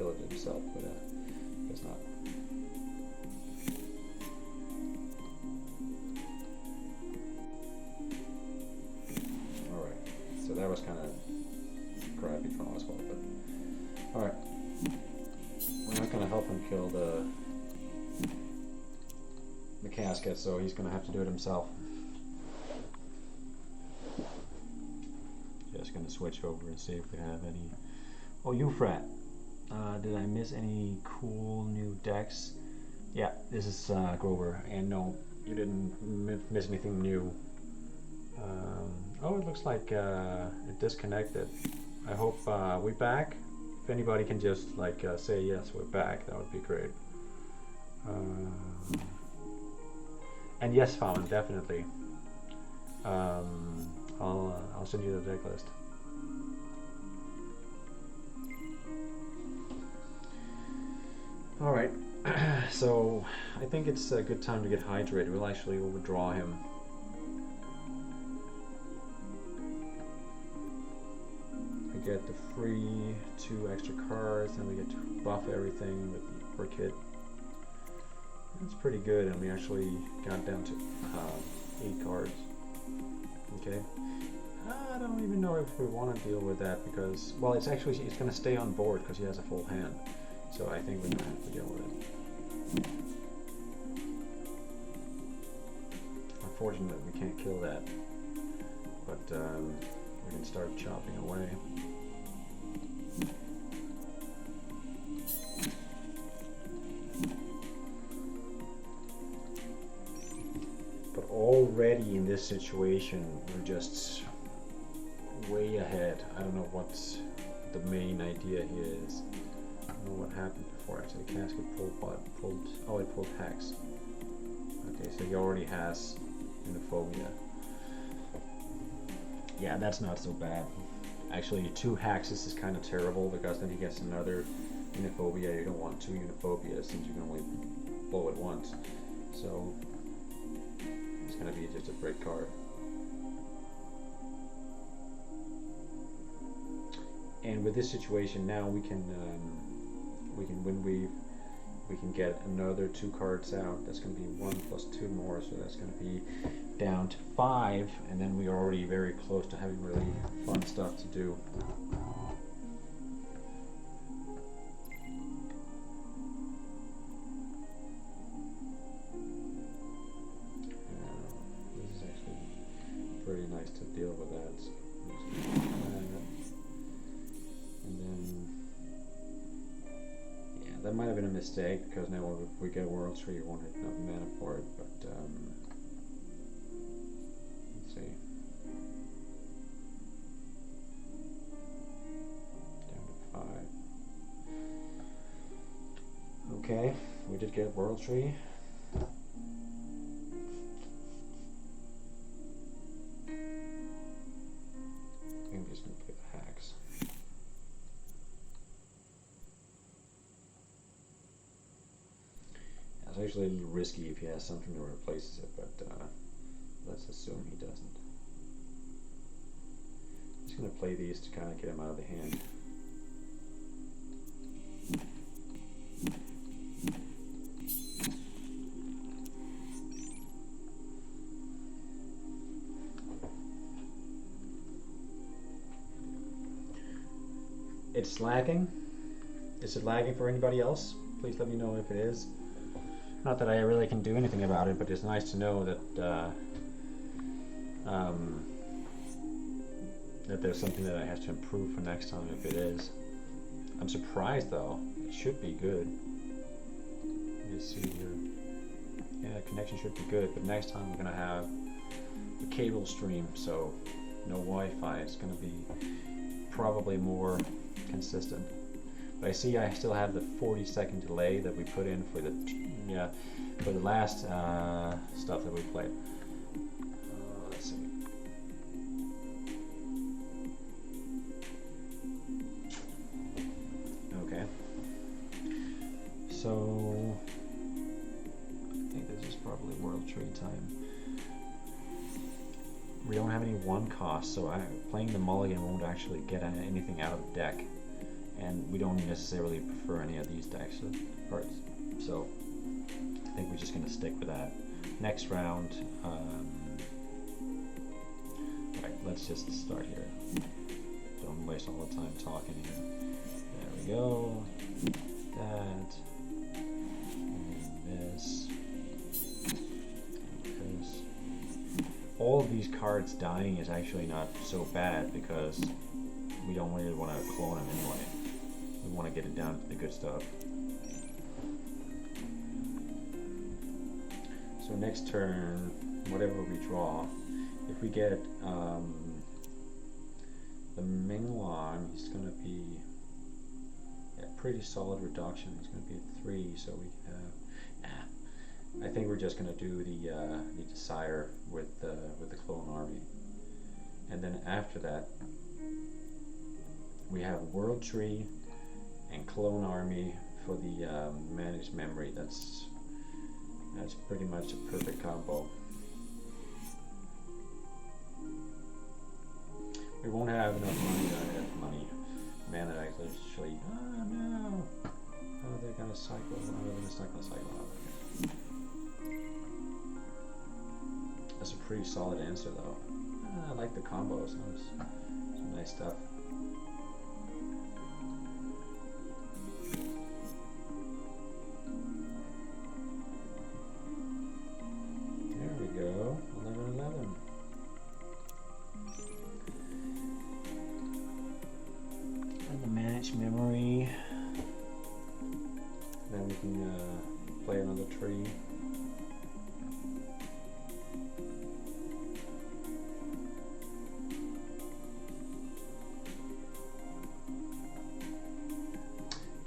kill it himself, but guess not. Alright, so that was kind of crappy from us, but alright. We're not going to help him kill the casket, so he's going to have to do it himself. Just going to switch over and see if we have any. Oh, Euphrat. Did I miss any cool new decks? Yeah, this is Grover, and no, you didn't miss anything new. Oh, it looks like it disconnected. I hope we're back. If anybody can just like say yes, we're back, that would be great. And yes, Fawn, definitely. I'll send you the deck list. All right, so I think it's a good time to get hydrated. We'll actually overdraw him. We get the free 2 extra cards, and we get to buff everything with the Orchid. That's pretty good, and we actually got down to 8 cards. Okay. I don't even know if we want to deal with that because, well, it's going to stay on board because he has a full hand. So I think we're going to have to deal with it. Unfortunately, we can't kill that, but we can start chopping away. But already in this situation, we're just way ahead. I don't know what the main idea here is. I don't know what happened before actually. Casket it pulled Hex. Okay, so he already has Xenophobia. Yeah, that's not so bad. Actually, 2 Hexes is kind of terrible because then he gets another Xenophobia. You don't want 2 Xenophobias since you can only blow it once. So it's gonna be just a break card. And with this situation now, we can when we can get another 2 cards out. That's going to be 1 plus 2 more, so that's going to be down to 5, and then we are already very close to having really fun stuff to do. This is actually pretty nice to deal with that. That might have been a mistake because now if we get World Tree, we won't have enough mana for it. But let's see. Down to 5. Okay, we did get World Tree. I'm just gonna play the Hacks. It's actually a little risky if he has something that replaces it, but let's assume he doesn't. I'm just going to play these to kind of get him out of the hand. It's lagging. Is it lagging for anybody else? Please let me know if it is. Not that I really can do anything about it, but it's nice to know that that there's something that I have to improve for next time if it is. I'm surprised though. It should be good. Let's see here. Yeah, connection should be good, but next time we're gonna have a cable stream, so no Wi-Fi. It's gonna be probably more consistent. But I see I still have the 40-second delay that we put in for the last stuff that we played. Let's see. Okay. So I think this is probably World Tree time. We don't have any 1 cost, so playing the mulligan won't actually get anything out of the deck. and we don't necessarily prefer any of these decks of cards. So I think we're just going to stick with that. Next round, right, let's just start here. Don't waste all the time talking here. There we go. That. And this. And this. All of these cards dying is actually not so bad because we don't really want to clone them anyway. We want to get it down to the good stuff. So next turn, whatever we draw, if we get the Minglan, he's going to be a pretty solid reduction. He's going to be at 3, so we have. I think we're just going to do the Desire with the Clone Army, and then after that we have World Tree and Clone Army for the Managed Memory. That's pretty much a perfect combo. We won't have enough mana actually. Oh no! Oh, they're gonna cycle. Oh, they're just not gonna cycle out. That's a pretty solid answer though. I like the combos. Some nice stuff. There we go. 11/11. And the Managed Memory. Then we can play another tree.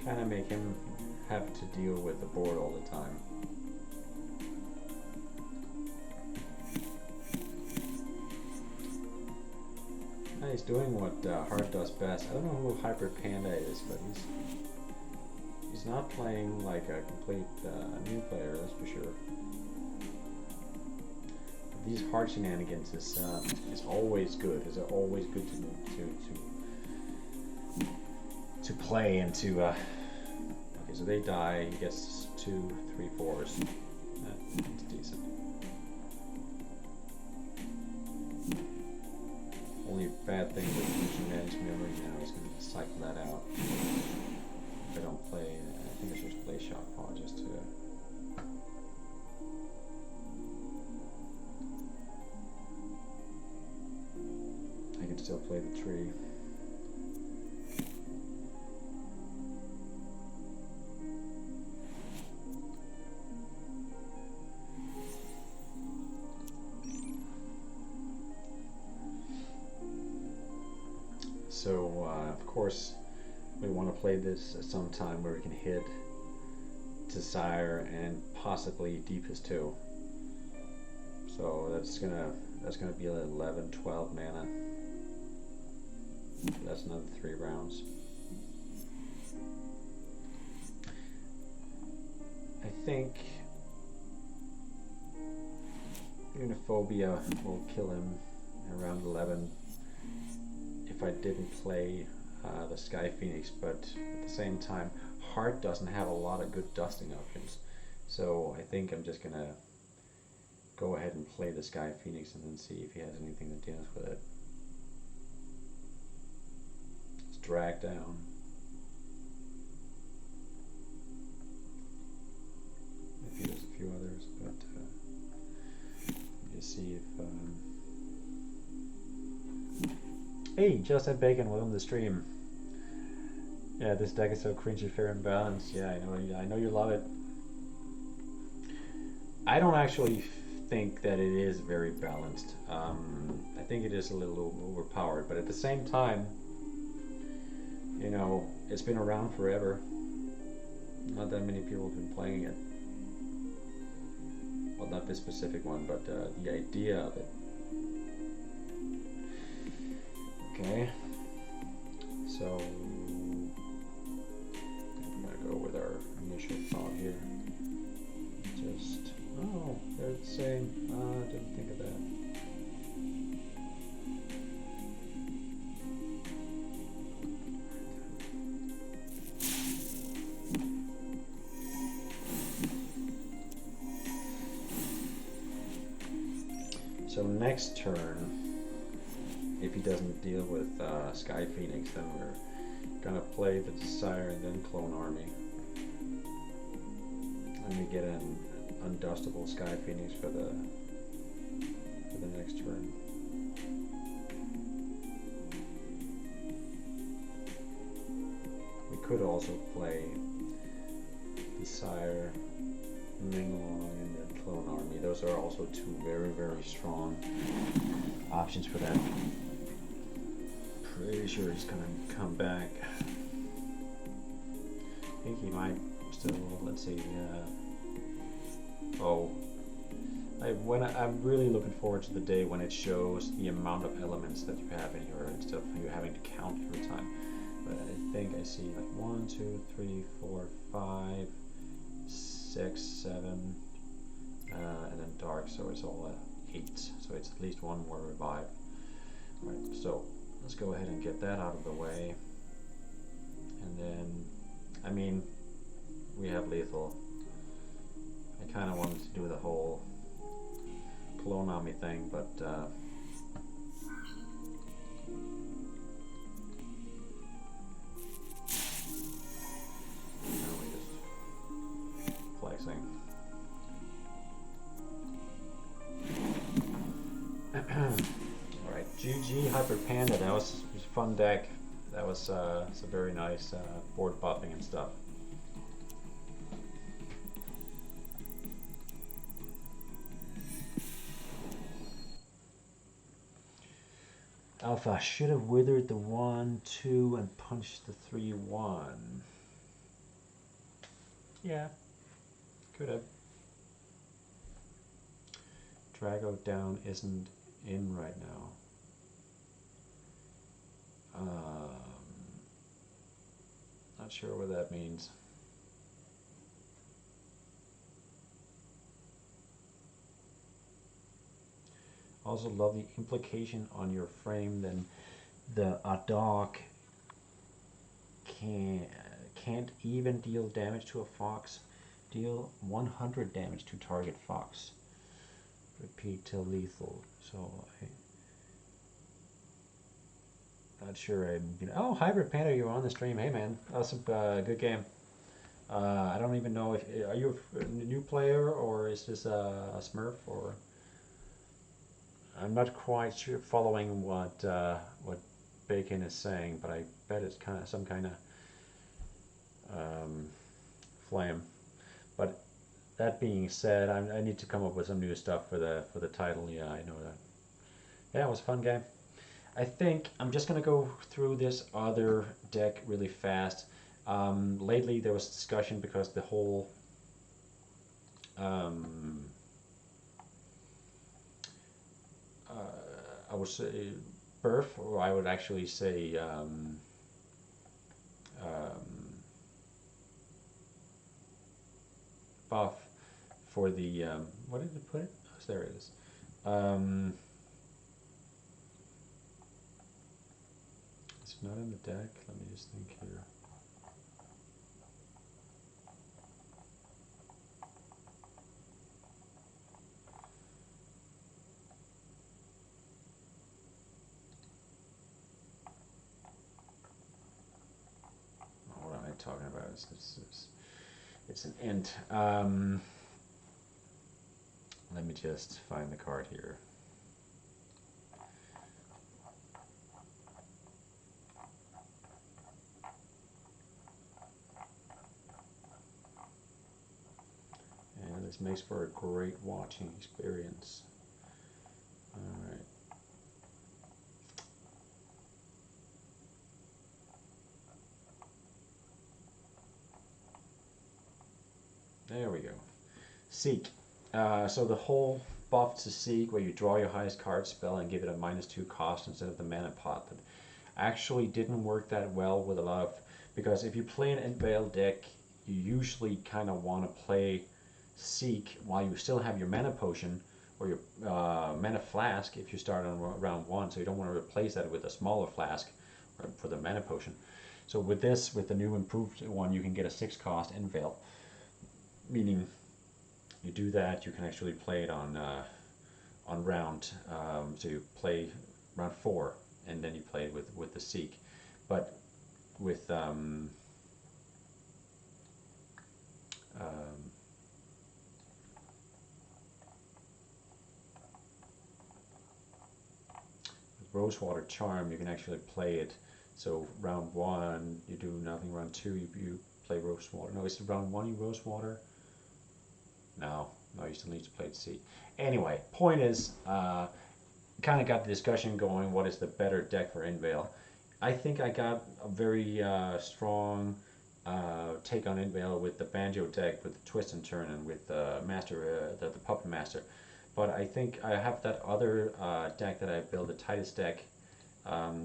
Kind of make him have to deal with the board all the time. He's doing what Heart does best. I don't know who Hyper Panda is, but he's not playing like a complete new player, that's for sure. These Heart shenanigans is always good. Is always good to play and to. Okay, so they die. He gets 2, 3, 4s. That's decent. Only bad thing with using Managed Memory now is going to cycle that out. If I don't play, I think I should play Shock Paw just to. I can still play the tree. So, of course, we want to play this at some time where we can hit Desire and possibly Deepest too. So that's gonna be like 11, 12 mana. That's another 3 rounds. I think Uniphobia will kill him around 11. If I didn't play the Sky Phoenix, but at the same time, Heart doesn't have a lot of good dusting options. So I think I'm just gonna go ahead and play the Sky Phoenix and then see if he has anything that deals with it. Let's drag down. Maybe there's a few others, but just see if. Hey, Justin Bacon, welcome to the stream. Yeah, this deck is so cringy, fair and balanced. Yeah, I know you love it. I don't actually think that it is very balanced. I think it is a little overpowered, but at the same time, you know, it's been around forever. Not that many people have been playing it. Well, not this specific one, but the idea of it. Okay, so I'm gonna go with our initial thought here. Just, oh, they're the same. I didn't think of that. So next turn, if he doesn't deal with Sky Phoenix, then we're gonna play the Desire and then Clone Army. And we get an undustable Sky Phoenix for the next turn. We could also play Desire, Minglong, and then Clone Army. Those are also two very, very strong options for that. Pretty sure he's gonna come back. I think he might still, let's see, I'm really looking forward to the day when it shows the amount of elements that you have in here instead of you having to count every time. But I think I see like 1, 2, 3, 4, 5, 6, 7, and then dark, so it's all at 8. So it's at least one more revive. All right, so let's go ahead and get that out of the way. And then, I mean, we have lethal. I kind of wanted to do the whole Clone Army thing, but now we're just flexing. Alright, GG Hyper Panda, that was a fun deck. That was it's a very nice board buffing and stuff. Alpha should have withered the 1, 2 and punched the 3, 1. Yeah, could have. Drago down isn't in right now. Not sure what that means. Also love the implication on your frame. Then the dog can't even deal damage to a fox. Deal 100 damage to target fox. Repeat till lethal. So not sure. Oh, Hybrid Panda, you're on the stream. Hey man, awesome, good game. I don't even know if are you a new player or is this a Smurf or. I'm not quite sure following what Bacon is saying, but I bet it's kind of some kind of flame. But that being said, I need to come up with some new stuff for the title. Yeah, I know that. Yeah, it was a fun game. I think I'm just gonna go through this other deck really fast. Lately there was discussion because the whole I would say birth, or I would actually say buff for the what did it put it? Oh, there it is. It's not in the deck. Let me just think here. What am I talking about? It's an int. Let me just find the card here. And this makes for a great watching experience. All right. There we go. Seek. So the whole buff to Seek, where you draw your highest card spell and give it a -2 cost instead of the mana pot, that actually didn't work that well with a lot of, because if you play an Endvale deck, you usually kind of want to play Seek while you still have your mana potion or your mana flask if you start on round 1, so you don't want to replace that with a smaller flask for the mana potion. So with this, with the new improved one, you can get a 6 cost Endvale, meaning you do that, you can actually play it on on round. So you play round 4, and then you play it with the Seek. But with Rosewater Charm, you can actually play it. So round 1 you do nothing. Round 2 you play Rosewater. No, is it round 1 you Rosewater? No, you still need to play it Seek. Anyway, point is, kind of got the discussion going. What is the better deck for Invale? I think I got a very strong take on Invale with the Banjo deck, with the Twist and Turn, and with the Master, the Puppet Master. But I think I have that other deck that I built, the Titus deck.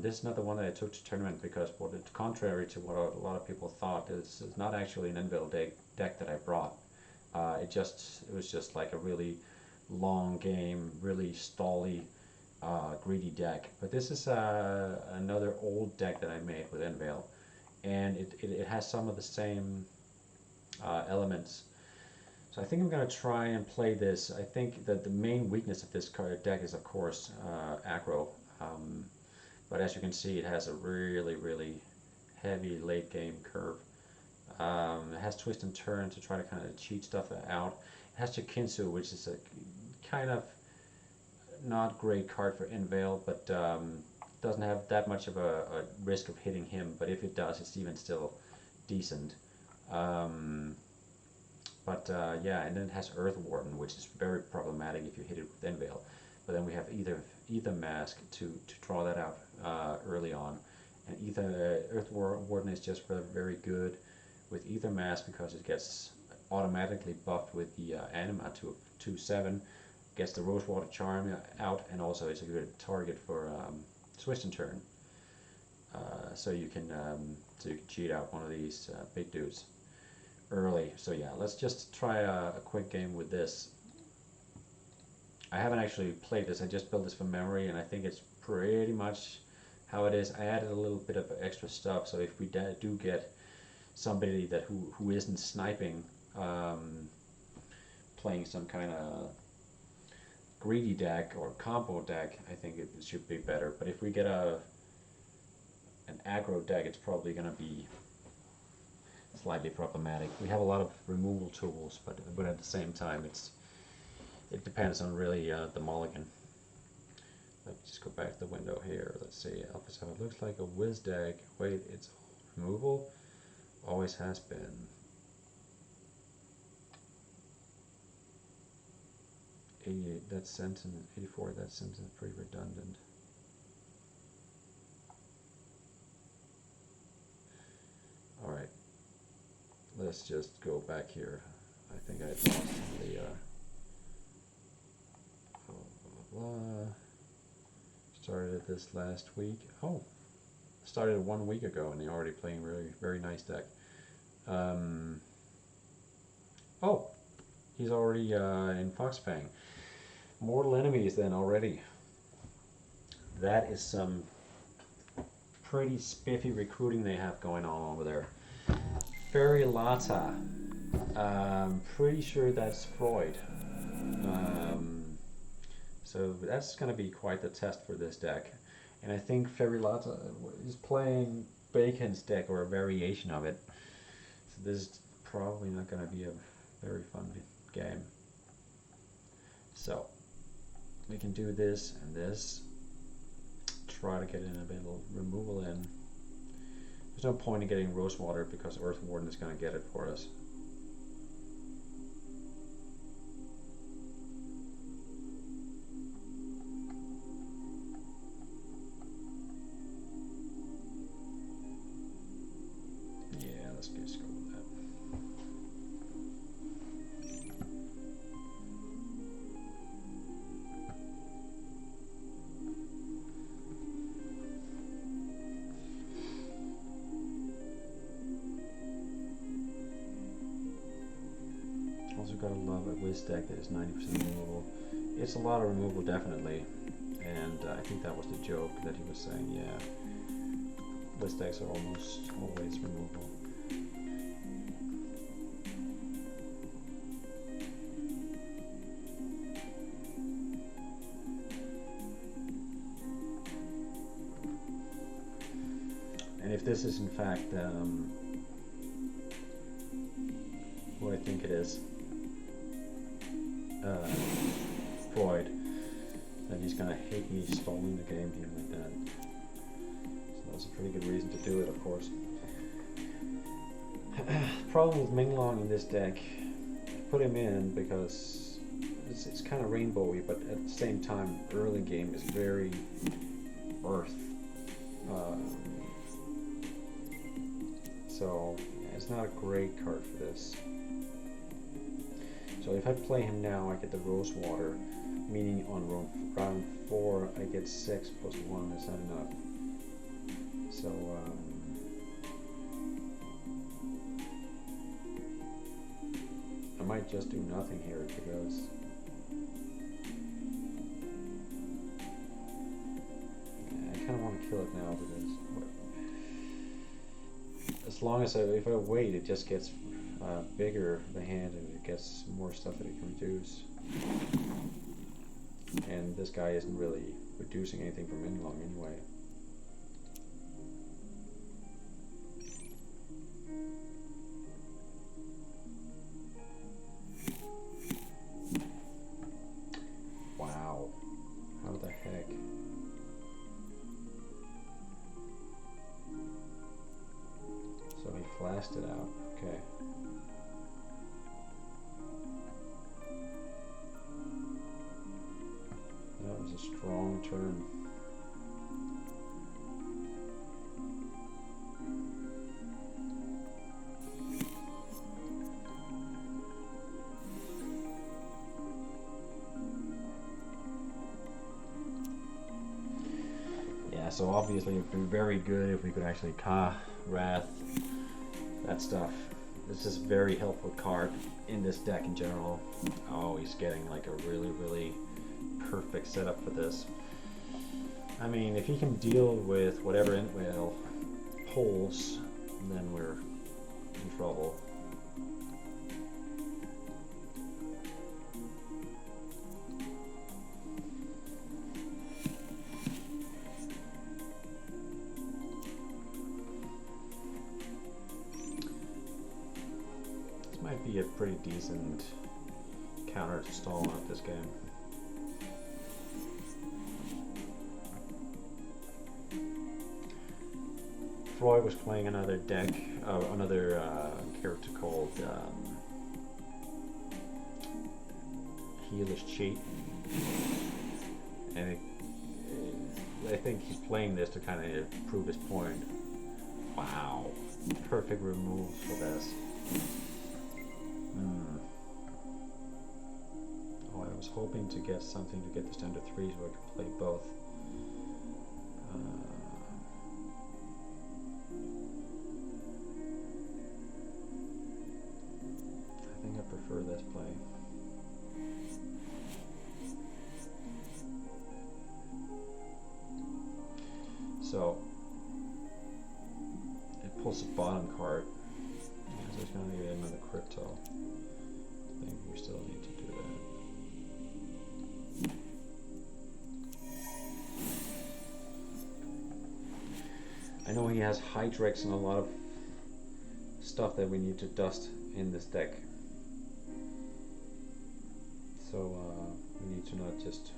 This is not the one that I took to tournament because, contrary to what a lot of people thought, it's not actually an Invale deck that I brought. It was just like a really long game, really stally, greedy deck. But this is another old deck that I made with Invale, and it has some of the same elements. So I think I'm going to try and play this. I think that the main weakness of this card deck is, of course, aggro. But as you can see, it has a really heavy late game curve. It has Twist and Turn to try to kind of cheat stuff out. It has Chikinsu, which is a kind of not great card for Invale, but doesn't have that much of a risk of hitting him. But if it does, it's even still decent. Yeah, and then it has Earth Warden, which is very problematic if you hit it with Invale. But then we have Ether Mask to draw that out early on. And Earth Warden is just very good with Ether Mask because it gets automatically buffed with the Anima to 2/7, gets the Rosewater Charm out, and also it's a good target for Twist and Turn. So you can cheat out one of these big dudes early. So yeah, let's just try a quick game with this. I haven't actually played this, I just built this from memory, and I think it's pretty much how it is. I added a little bit of extra stuff, so if we do get somebody who isn't sniping, playing some kind of greedy deck or combo deck, I think it should be better. But if we get an aggro deck, it's probably going to be slightly problematic. We have a lot of removal tools, but at the same time, it depends on really the mulligan. Let me just go back to the window here. Let's see. AlphaSapphireX looks like a Wiz deck. Wait, it's removal? Always has been. 88, that sentence. 84, that sentence is pretty redundant. Alright. Let's just go back here. I think I lost the blah, blah, blah. Started this last week. Oh, started 1 week ago, and they're already playing very nice deck. Oh, he's already in Foxfang. Mortal enemies then already. That is some pretty spiffy recruiting they have going on over there. Fairy Lata. Pretty sure that's Freud. So that's going to be quite the test for this deck. And I think Fairy Lata is playing Bacon's deck, or a variation of it. So this is probably not going to be a very fun game. So we can do this and this. Try to get in a bit of removal in. There's no point in getting Rosewater because Earth Warden is going to get it for us. Yeah, let's just go with that. Also gotta love a Wiz deck that is 90% removal. It's a lot of removal, definitely, and I think that was the joke that he was saying. Yeah, Wiz decks are almost always removal. if this is in fact what I think it is, Freud, then he's gonna hate me stalling the game here like that. So that's a pretty good reason to do it, of course. Problem with Minglong in this deck, put him in because it's kind of rainbowy, but at the same time, early game is very earth. So it's not a great card for this. So if I play him now, I get the Rosewater, meaning on round 4 I get 6 plus 1. Is that enough? So I might just do nothing here because I kind of want to kill it now because as long as if I wait, it just gets bigger the hand and it gets more stuff that it can reduce. And this guy isn't really reducing anything from Minglong anyway. Wow. How the heck? So he flashed it out. Okay. That was a strong turn. Yeah, so obviously it would be very good if we could actually Wrath, that stuff. This is a very helpful card in this deck in general. Oh, he's getting like a really, really perfect setup for this. I mean, if he can deal with whatever Intwhale pulls, then we're in trouble. This might be a pretty decent counter to stall out this game. Freud was playing another deck, another character called Healer's Cheat, and I think he's playing this to kind of prove his point. Wow, perfect remove for this. Oh, I was hoping to get something to get this down to 3 so I could play both. I prefer this play. So it pulls the bottom card. So it's going to get another crypto. I think we still need to do that. I know he has Hydrex and a lot of stuff that we need to dust in this deck. So we need to not just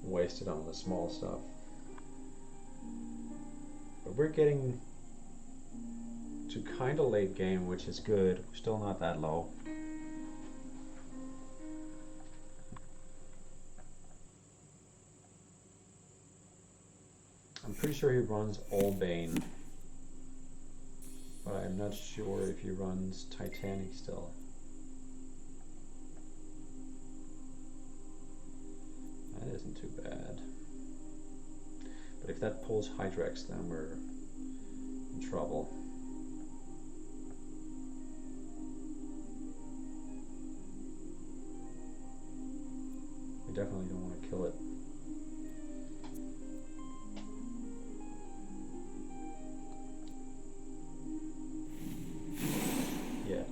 waste it on the small stuff. But we're getting to kind of late game, which is good. We're still not that low. I'm pretty sure he runs Allbane, but I'm not sure if he runs Titanic still. That isn't too bad. But if that pulls Hydrex, then we're in trouble. We definitely don't want to kill it. Yeah.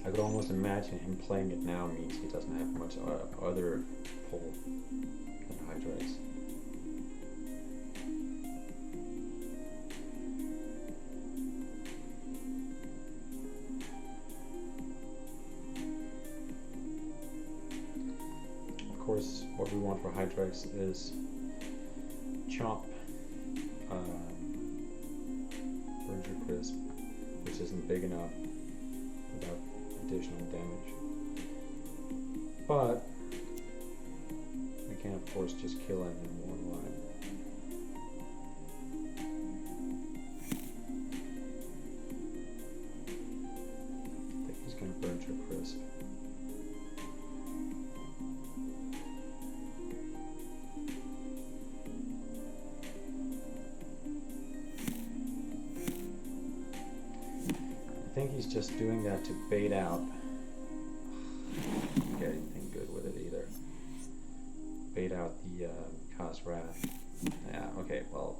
I could almost imagine him playing it now means he doesn't have much other pull than Hydreigs. Of course, what we want for Hydreigs is chomp, Burger Crisp, which isn't big enough without additional damage. But we can of course just kill him in one line. I think he's gonna burn your crisp. I think he's just doing that to bait out. Don't get anything good with it either. Bait out the Cos Wrath. Yeah, okay, well.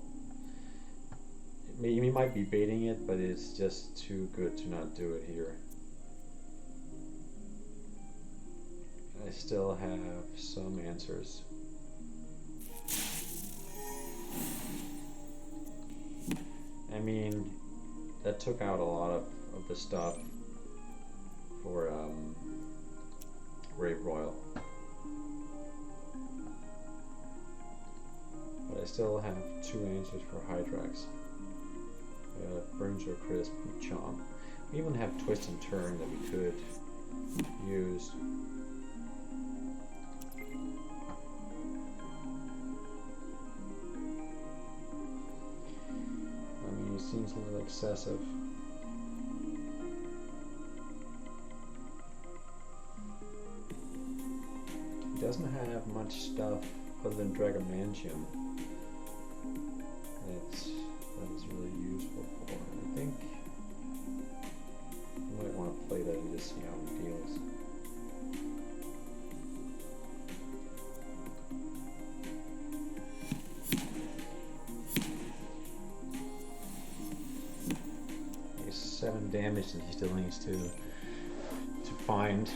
He might be baiting it, but it's just too good to not do it here. I still have some answers. I mean, that took out a lot of the stuff for Rave Royal. But I still have two answers for Hydreigs. Burns Your Crisp and Chomp. We even have Twist and Turn that we could use. I mean, it seems a little excessive. He doesn't have much stuff other than Dragomantium that's really useful for it. I think you might want to play that and just see how it feels. He's 7 damage and he still needs to find.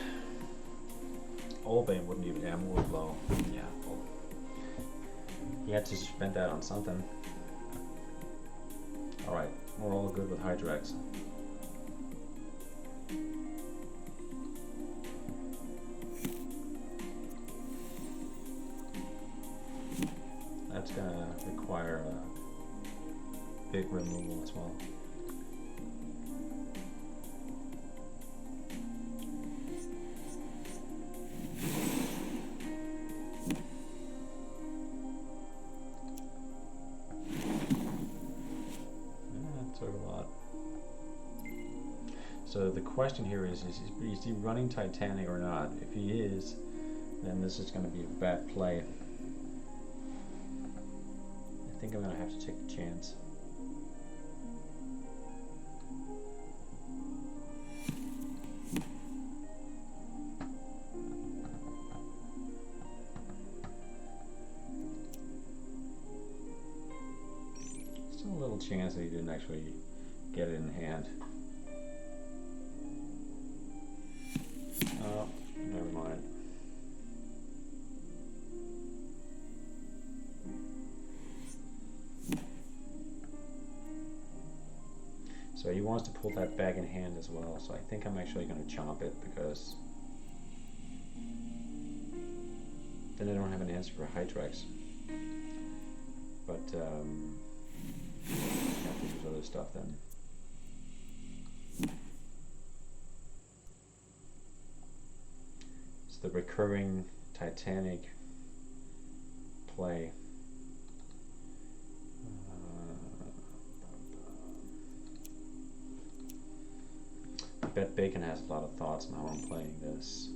Olbane wouldn't even more blow. Yeah, well, he had to spend that on something. Alright, we're all good with Hydreigs. That's gonna require a big removal as well. So the question here is he running Titanic or not? If he is, then this is going to be a bad play. I think I'm going to have to take the chance. Still a little chance that he didn't actually get it in hand. Oh, never mind. So he wants to pull that back in hand as well, so I think I'm actually going to chomp it because then I don't have an answer for Hydreigs. But I have to use other stuff then. The recurring Titanic play. I bet Bacon has a lot of thoughts on how I'm playing this.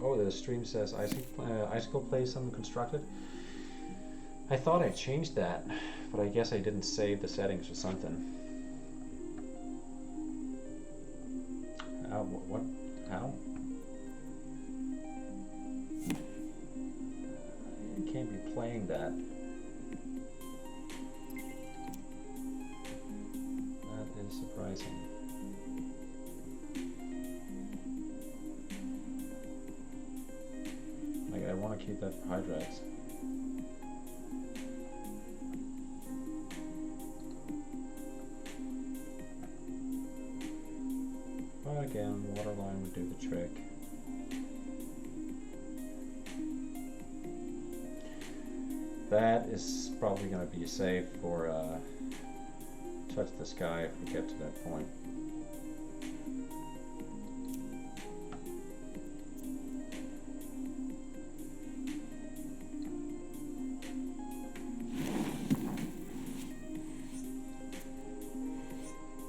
Oh, the stream says Icicle plays unconstructed. I thought I changed that, but I guess I didn't save the settings or something. What? How? I playing that. That is surprising. Like, I want to keep that for Hydrax. But again, Waterline would do the trick. That is probably going to be safe for Touch the Sky if we get to that point.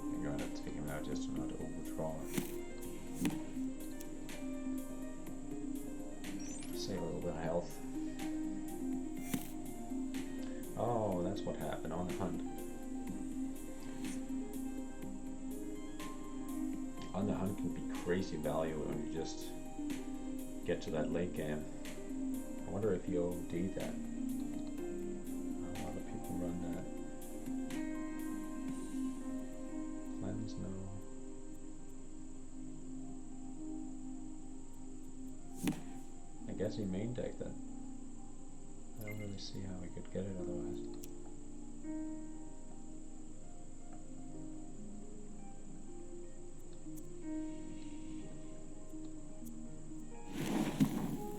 I'm going to take him out just not to overdraw. Save a little bit of health. Oh, that's what happened on the hunt. On the hunt can be crazy value when you just get to that late game. I wonder if you OD that. A lot of people run that. Cleanse, no. I guess he main decked that. I don't really see how we could get it otherwise.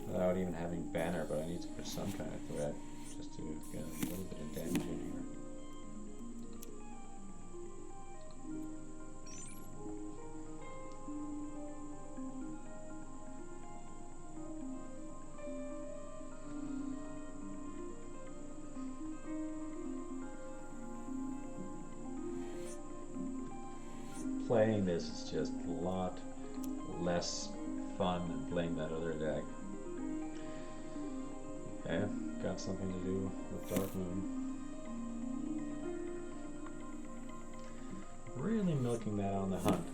Without even having banner, but I need to put some kind of threat just to get a little bit of damage in here. Playing this is just a lot less fun than playing that other deck. Okay, got something to do with Dark Moon. Really milking that on the hunt.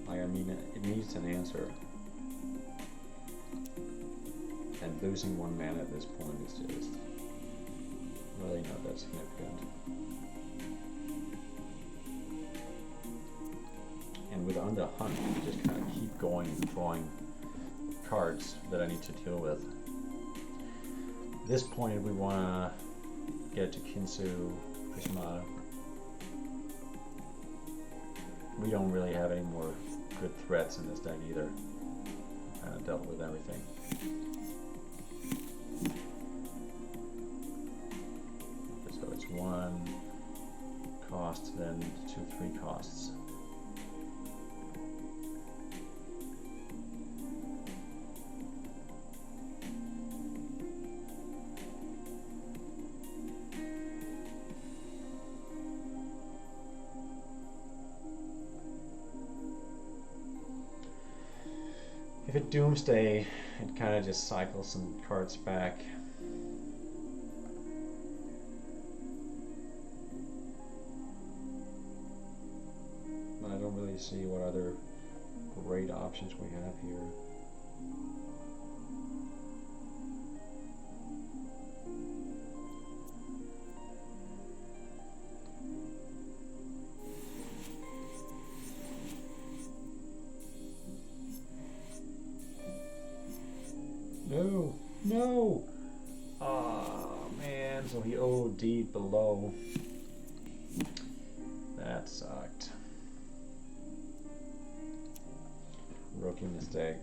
Like, I mean, it needs an answer. And losing one mana at this point is just really not that significant. And with On the Hunt, you just kind of keep going and drawing cards that I need to deal with. At this point, we want to get to Kinsu, Prismata. We don't really have any more good threats in this deck either. Kind of dealt with everything. So it's 1 cost, then 2/3 costs. If it Doomsday, it kind of just cycles some cards back. But I don't really see what other great options we have here. No, no! Oh man, so he OD'd below. That sucked. Rookie mistake.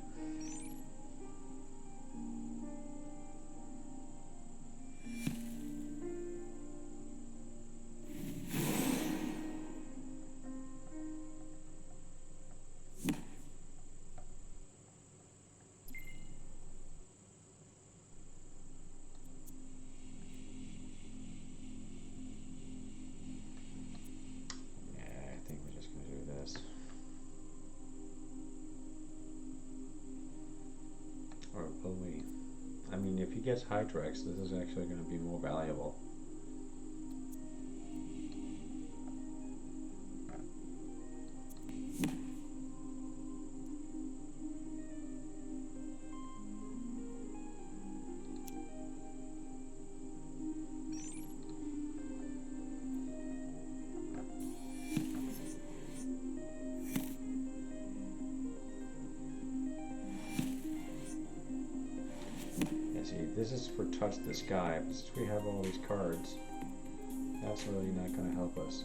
I mean, if he gets Hydrax, this is actually going to be more valuable. see, this is for touch the sky, but since we have all these cards, that's really not going to help us.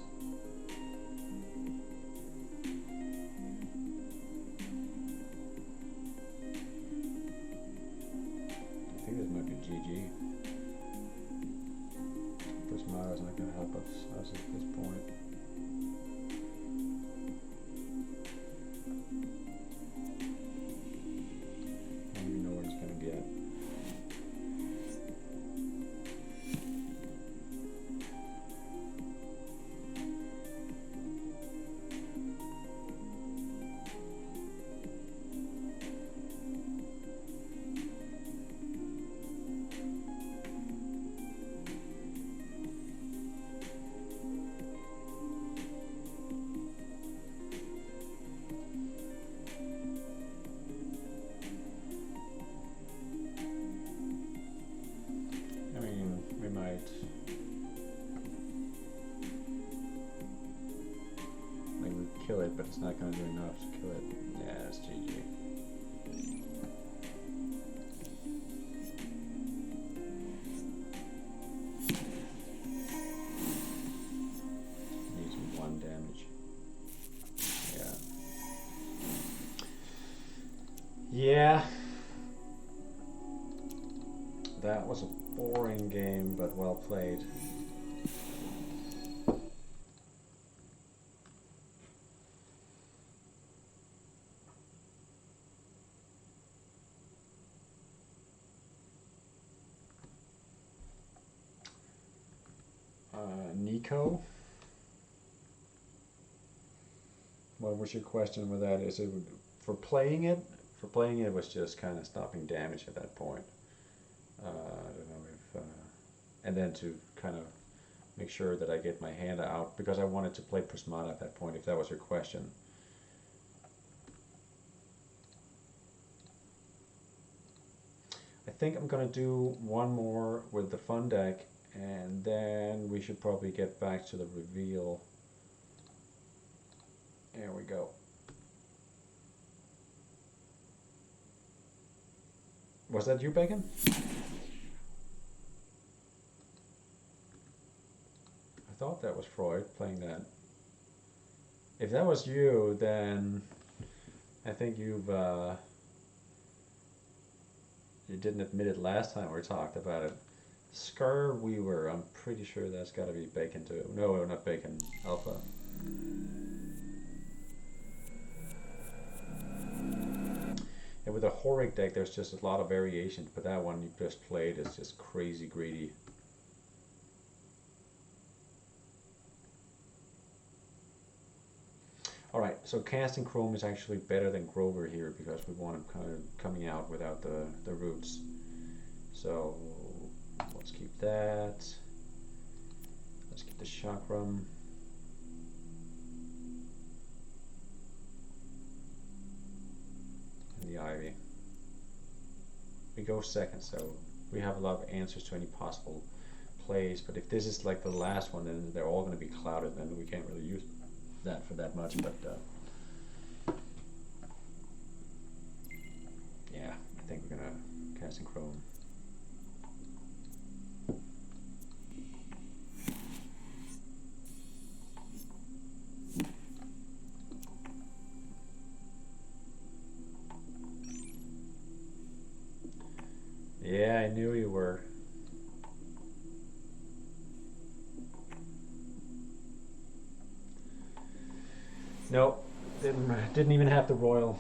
I think this might be GG. Prismata's not going to help us at this point. I don't even know what he's going to get. Kill it, but it's not going to do enough to kill it. Yeah, it's GG. Needs 1 damage. Yeah. That was a boring game, but well played. Nico, what was your question with that? Is it for playing it? For playing it was just kind of stopping damage at that point. I don't know if, and then to kind of make sure that I get my hand out because I wanted to play Prismata at that point. If that was your question. I think I'm gonna do one more with the fun deck. And then we should probably get back to the reveal. There we go. Was that you, Bacon? I thought that was Freud playing that. If that was you, then I think you didn't admit it last time we talked about it. Scar Weaver, I'm pretty sure that's got to be Bacon too. No, not Bacon, Alpha. And with a Horic deck, there's just a lot of variations, but that one you just played is just crazy greedy. Alright, so casting Chrome is actually better than Grover here because we want him kind of coming out without the roots. So let's keep that. Let's keep the Chakram. And the Ivy. We go second, so we have a lot of answers to any possible plays, but if this is like the last one, then they're all going to be clouded, and we can't really use that for that much, but yeah, I think we're going to cast in Chrome. Yeah, I knew you were. Nope, didn't even have the royal.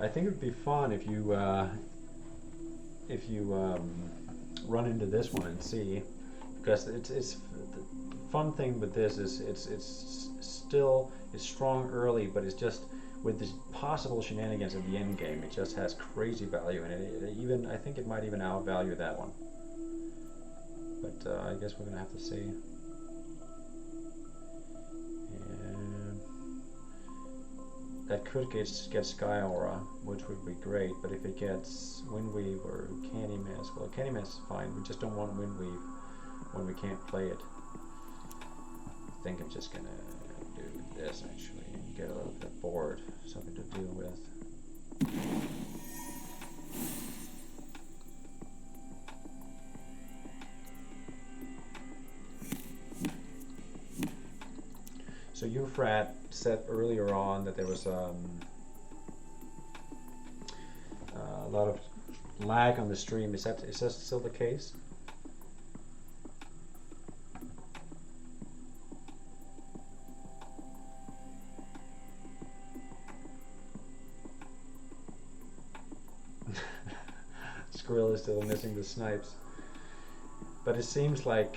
I think it would be fun if you run into this one and see, because it's the fun thing with this is it's strong early, but it's just with this possible shenanigans at the end game, it just has crazy value, and it even, I think it might even outvalue that one. But I guess we're gonna have to see. And that could get Sky Aura, which would be great. But if it gets Windweave or Candy Mist, well, Candy Mist is fine. We just don't want Windweave when we can't play it. think I'm just gonna do this actually and get a little bit bored, something to deal with. So Euphrat said earlier on that there was a lot of lag on the stream. Is that still the case? Squirrel is still missing the snipes. But it seems like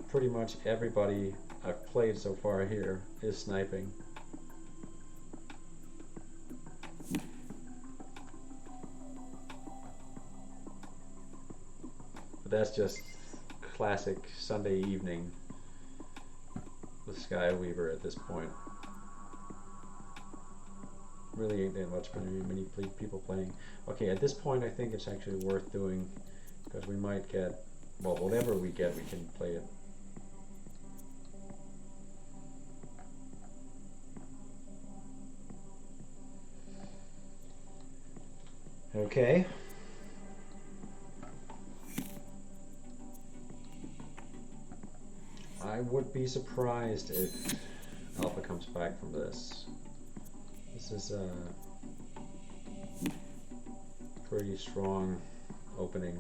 pretty much everybody I've played so far here is sniping. But that's just classic Sunday evening with Skyweaver at this point. Really ain't that much many people playing. Okay, at this point I think it's actually worth doing, because we might get, well, whatever we get we can play it. Okay. I would be surprised if Alpha comes back from this. This is a pretty strong opening.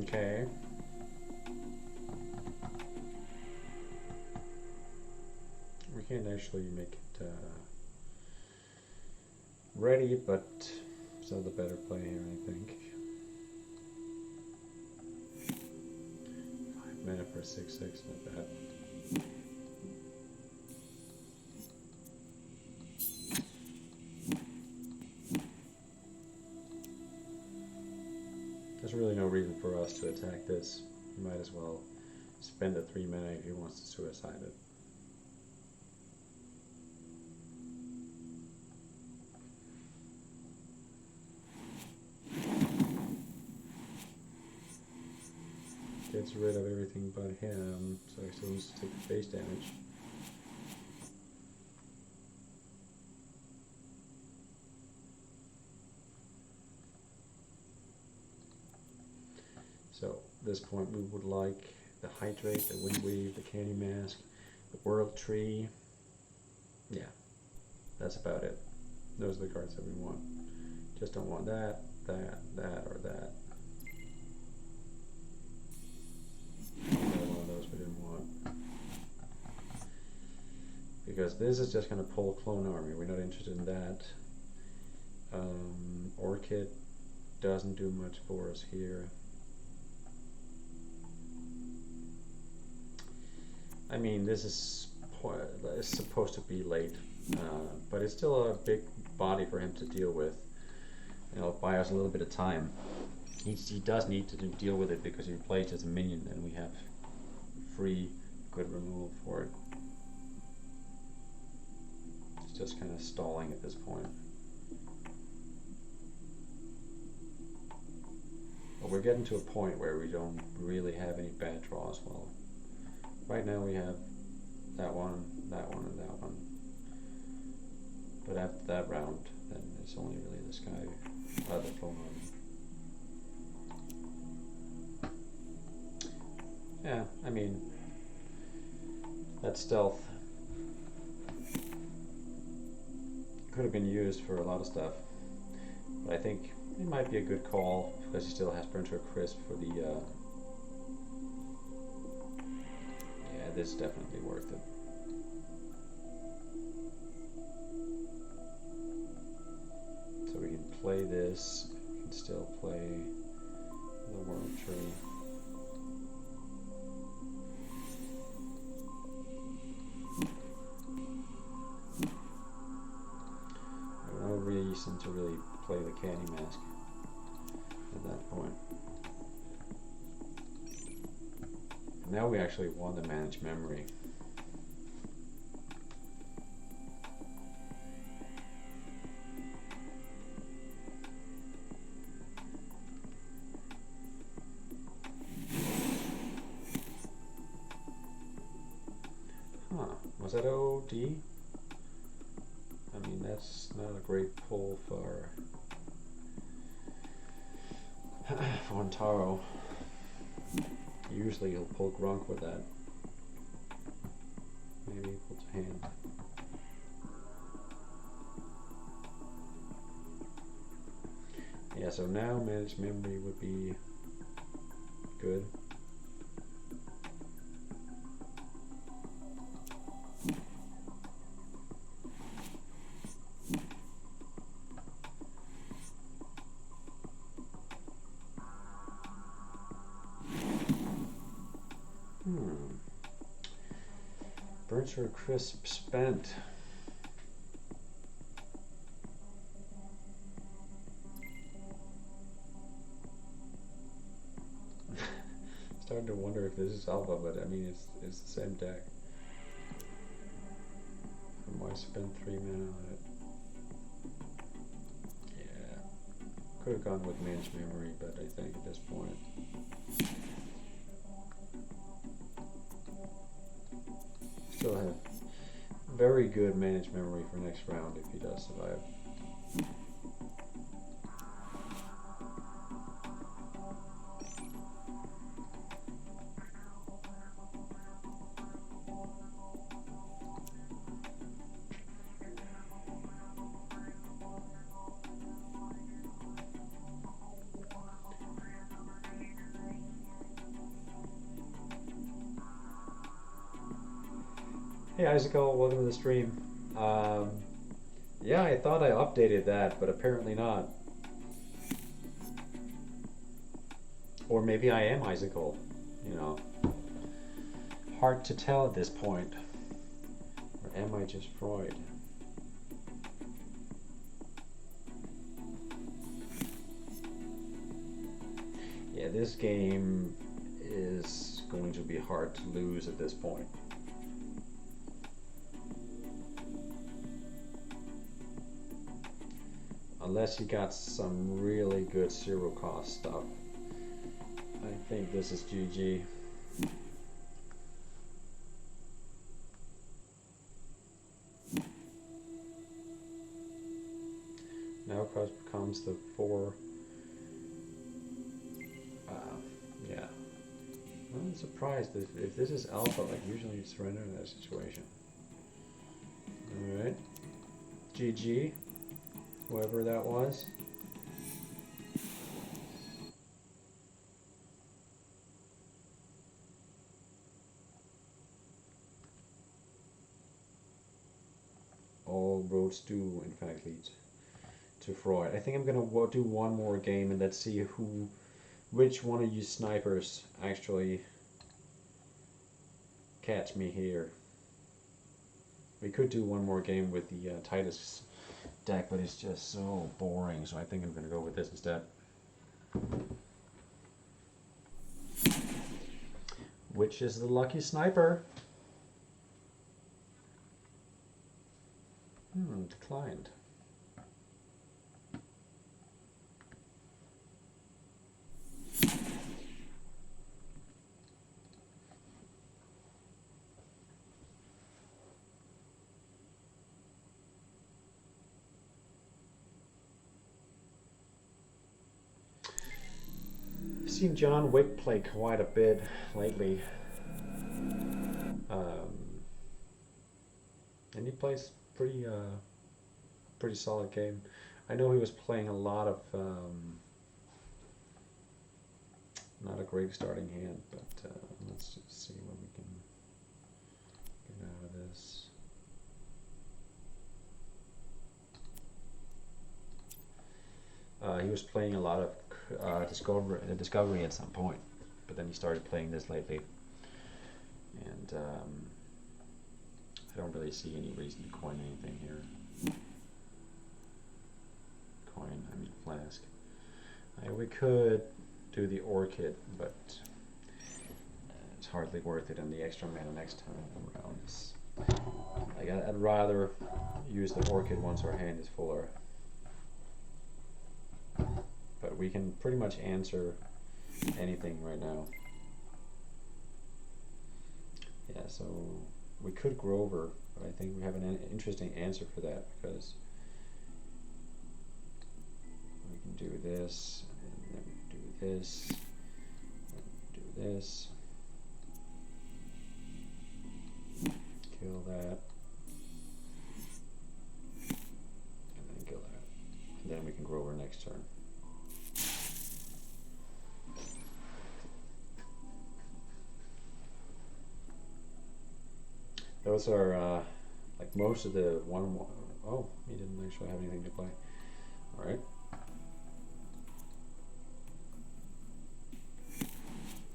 Okay. We can't actually make it ready, but still the better play here, I think. 5 mana for 6/6, not bad. There's really no reason for us to attack this. You might as well spend the 3 mana if he wants to suicide it. Gets rid of everything but him, so he still needs to take the base damage. So at this point we would like the Hydrate, the Windweave, the Candy Mask, the World Tree. Yeah, that's about it. Those are the cards that we want. Just don't want that, that, that, or that. Another one of those we didn't want. Because this is just going to pull Clone Army. We're not interested in that. Orchid doesn't do much for us here. I mean, this is supposed to be late, but it's still a big body for him to deal with. It'll buy us a little bit of time. He does need to deal with it because he plays as a minion and we have free good removal for it. It's just kind of stalling at this point. But we're getting to a point where we don't really have any bad draws. Well, right now we have that one, and that one. But after that round, then it's only really this guy, the Clone Army. Yeah, I mean, that stealth could have been used for a lot of stuff. But I think it might be a good call because he still has Burn to a Crisp for the. Yeah, this is definitely worth it. So we can play this. We can still play the Worm Tree. No reason to really play the Candy Mask at that point. Now we actually want to manage memory. Huh, was that OD? I mean, that's not a great pull for Antaro. Usually he'll pull Grunk with that. Maybe equal to hand. Yeah, so now managed memory would be good. Burns or Crisp spent. Starting to wonder if this is Alpha, but I mean it's the same deck. Why spend 3 mana on it? Yeah. Could have gone with Managed Memory, but I think at this point still have very good Managed Memory for next round if he does survive. Hey Icicle, welcome to the stream. Yeah, I thought I updated that, but apparently not. Or maybe I am Icicle, you know. Hard to tell at this point. Or am I just Freud? Yeah, this game is going to be hard to lose at this point. Unless you got some really good zero cost stuff. I think this is GG. Now cost becomes the 4. Yeah. I'm surprised if this is Alpha, like usually you surrender in that situation. Alright. GG. Whoever that was. All roads do, in fact, lead to Freud. I think I'm gonna do one more game and let's see which one of you snipers actually catch me here. We could do one more game with the Titus deck, but it's just so boring, so I think I'm going to go with this instead. Which is the lucky sniper? Declined. seen John Wick play quite a bit lately. And he plays pretty solid game. I know he was playing a lot of not a great starting hand, but let's just see what we can get out of this. He was playing a lot of Discovery at some point, but then he started playing this lately, and I don't really see any reason to coin anything here. I mean flask. We could do the orchid, but it's hardly worth it, and the extra mana next time around is like I'd rather use the orchid once our hand is fuller. But we can pretty much answer anything right now. Yeah, so we could Grover, but I think we have an interesting answer for that, because we can do this, and then we can do this, and do this, kill that, and then kill that, and then we can Grover next turn. Those are like most of the one. Oh, he didn't actually have anything to play. All right.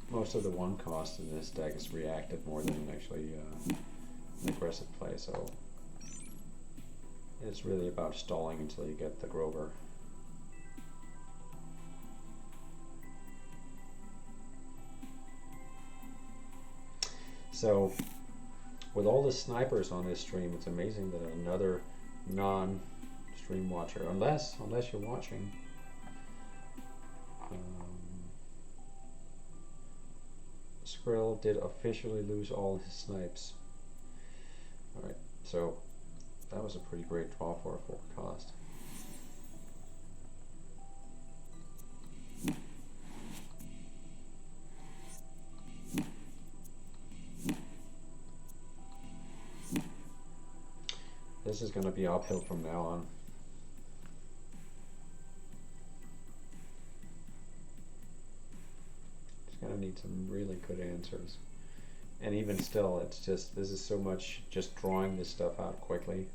Most of the one cost in this deck is reactive more than actually an aggressive play, so it's really about stalling until you get the Grover. So, with all the snipers on this stream, it's amazing that another non-stream watcher, unless you're watching, Skrill did officially lose all his snipes. Alright, so that was a pretty great draw for a 4 cost. This is going to be uphill from now on. It's going to need some really good answers. And even still, it's just, this is so much just drawing this stuff out quickly.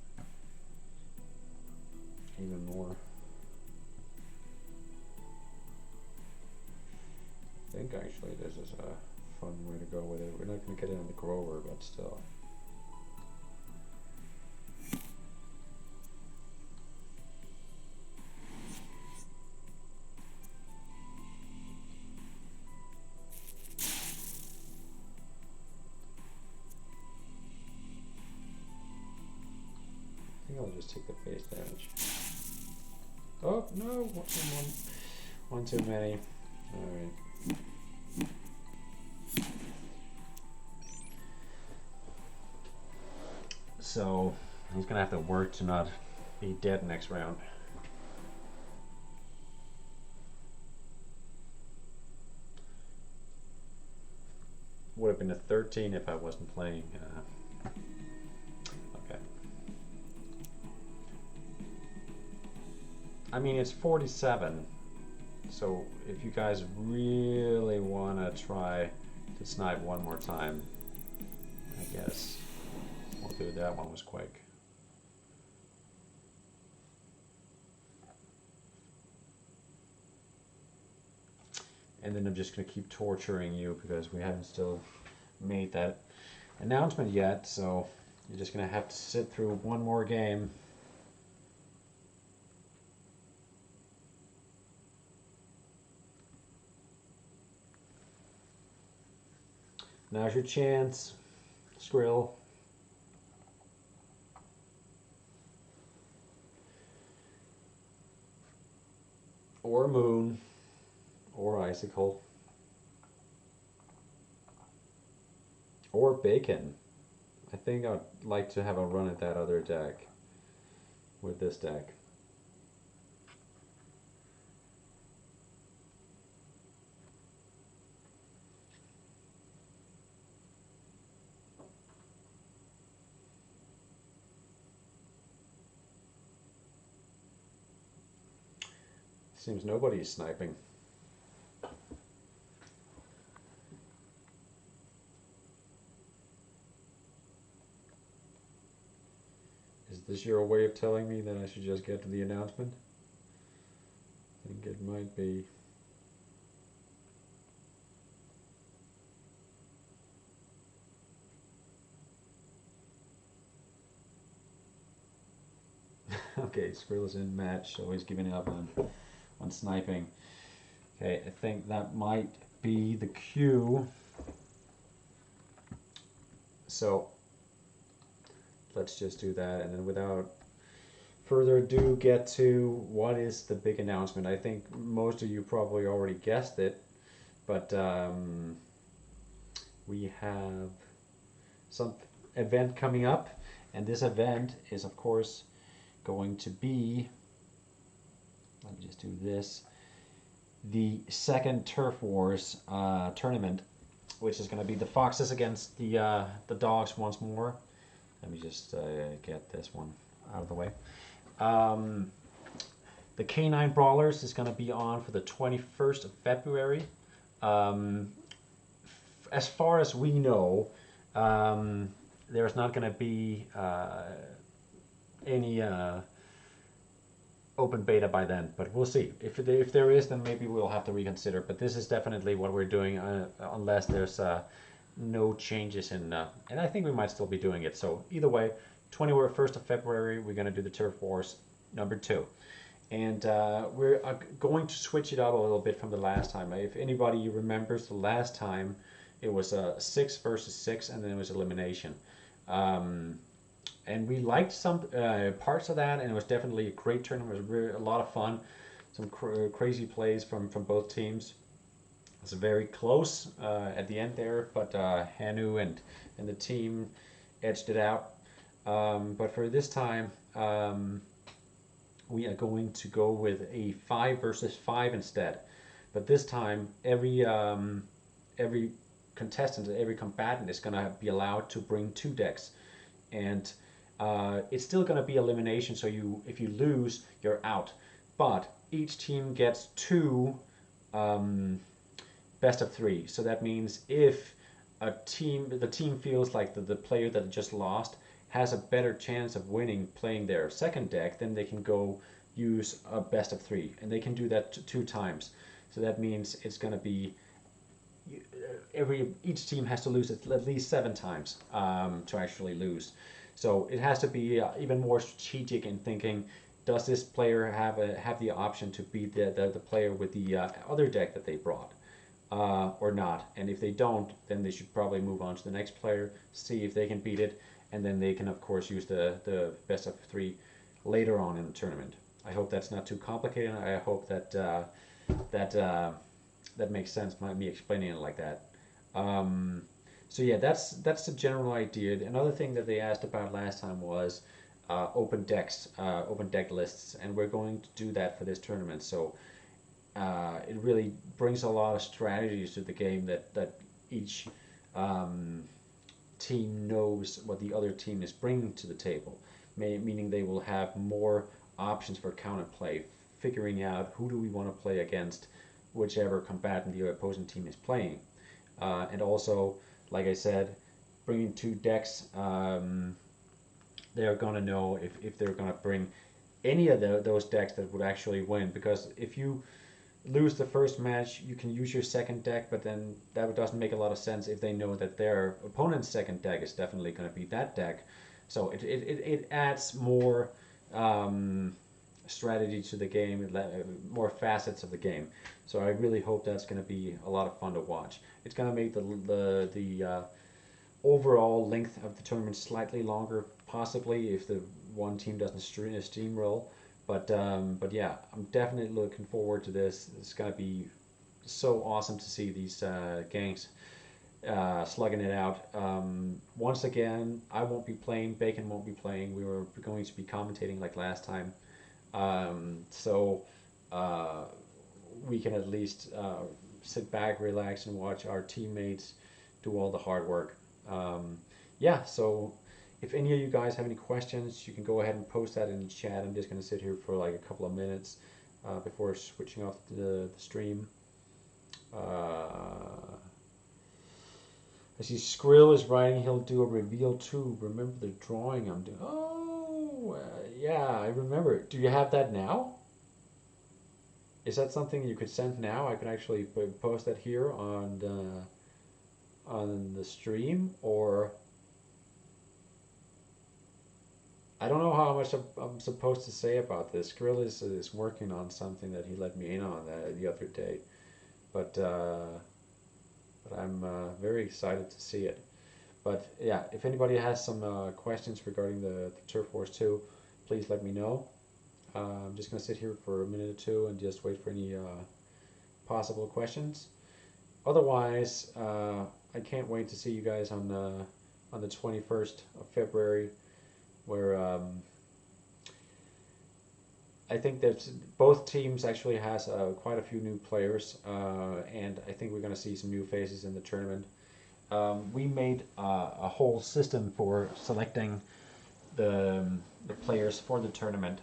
Even more. I think actually this is a fun way to go with it. We're not going to get it on the Grover, but still. I'll just take the face damage. Oh no, one too many. Alright. So he's gonna have to work to not be dead next round. Would have been a 13 if I wasn't playing. Okay. I mean, it's 47, so if you guys really want to try to snipe one more time, I guess we'll do that. One was quick. And then I'm just going to keep torturing you because we haven't still made that announcement yet, so you're just going to have to sit through one more game. Now's your chance, Skrill. Or Moon. Or Icicle. Or Bacon. I think I'd like to have a run at that other deck with this deck. Seems nobody is sniping. Is this your way of telling me that I should just get to the announcement? I think it might be. Okay, Skrill is in match, so he's giving up on sniping. Okay, I think that might be the cue. So let's just do that, and then without further ado, get to what is the big announcement. I think most of you probably already guessed it, but we have some event coming up, and this event is of course going to be, let me just do this, the second Turf Wars tournament, which is going to be the Foxes against the Dogs once more. Let me just get this one out of the way. The Canine Brawlers is going to be on for the 21st of February. As far as we know, there's not going to be any open beta by then, but we'll see. If there is, then maybe we'll have to reconsider. But this is definitely what we're doing, unless there's no changes in, and I think we might still be doing it. So either way, 21st of February, we're going to do the Turf Wars #2. And we're going to switch it up a little bit from the last time. If anybody remembers the last time, it was 6 versus 6, and then it was elimination. And we liked some parts of that, and it was definitely a great tournament. It was really a lot of fun. Some crazy plays from both teams. It was very close at the end there, but Hanu and the team edged it out. But for this time, we are going to go with a 5 versus 5 instead. But this time, every contestant, every combatant is going to be allowed to bring 2 decks, and it's still going to be elimination. So if you lose, you're out. But each team gets 2 best of 3. So that means if the team feels like the player that just lost has a better chance of winning playing their second deck, then they can go use a best of 3, and they can do that 2 times. So that means it's going to be each team has to lose at least 7 times to actually lose. So it has to be even more strategic in thinking, does this player have the option to beat the player with the other deck that they brought or not? And if they don't, then they should probably move on to the next player, see if they can beat it, and then they can of course use the best of 3 later on in the tournament. I hope that's not too complicated. I hope that that makes sense, me explaining it like that. So yeah, that's the general idea. Another thing that they asked about last time was open decks, open deck lists, and we're going to do that for this tournament. So it really brings a lot of strategies to the game that each team knows what the other team is bringing to the table, meaning they will have more options for counterplay, figuring out who do we want to play against whichever combatant the opposing team is playing. And also, like I said, bringing 2 decks, they're going to know if they're going to bring any of those decks that would actually win. Because if you lose the first match, you can use your second deck, but then that doesn't make a lot of sense if they know that their opponent's second deck is definitely going to be that deck. So it adds more strategy to the game, more facets of the game. So I really hope that's going to be a lot of fun to watch. It's going to make the overall length of the tournament slightly longer, possibly if the one team doesn't steamroll. But yeah, I'm definitely looking forward to this. It's going to be so awesome to see these gangs slugging it out. Once again, I won't be playing, Bacon won't be playing. We were going to be commentating like last time. So we can at least sit back, relax, and watch our teammates do all the hard work. Yeah, so if any of you guys have any questions, you can go ahead and post that in the chat. I'm just going to sit here for like a couple of minutes before switching off the stream. I see Skrill is writing he'll do a reveal too. Remember the drawing I'm doing? Oh, yeah, I remember. Do you have that now? Is that something you could send now? I could actually post that here on the stream, or I don't know how much I'm supposed to say about this. Skrill is working on something that he let me in on the other day, but I'm very excited to see it. But yeah, if anybody has some questions regarding the Turf Wars 2, please let me know. I'm just going to sit here for a minute or two and just wait for any possible questions. Otherwise, I can't wait to see you guys on the 21st of February, where I think that both teams actually has quite a few new players, and I think we're going to see some new faces in the tournament. We made a whole system for selecting the players for the tournament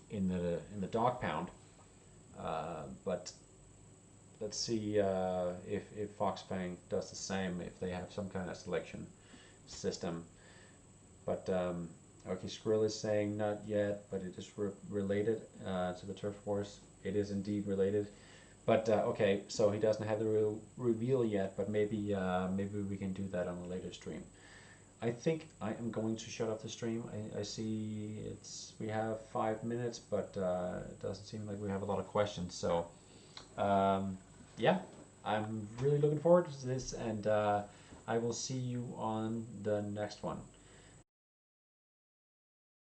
in the dog pound, but let's see if Foxfang does the same, if they have some kind of selection system. But okay, Skrill is saying not yet, but it is related to the Turf Wars. It is indeed related. But okay, so he doesn't have the reveal yet, but maybe maybe we can do that on a later stream. I think I am going to shut off the stream. I see we have 5 minutes, but it doesn't seem like we have a lot of questions. So yeah, I'm really looking forward to this, and I will see you on the next one.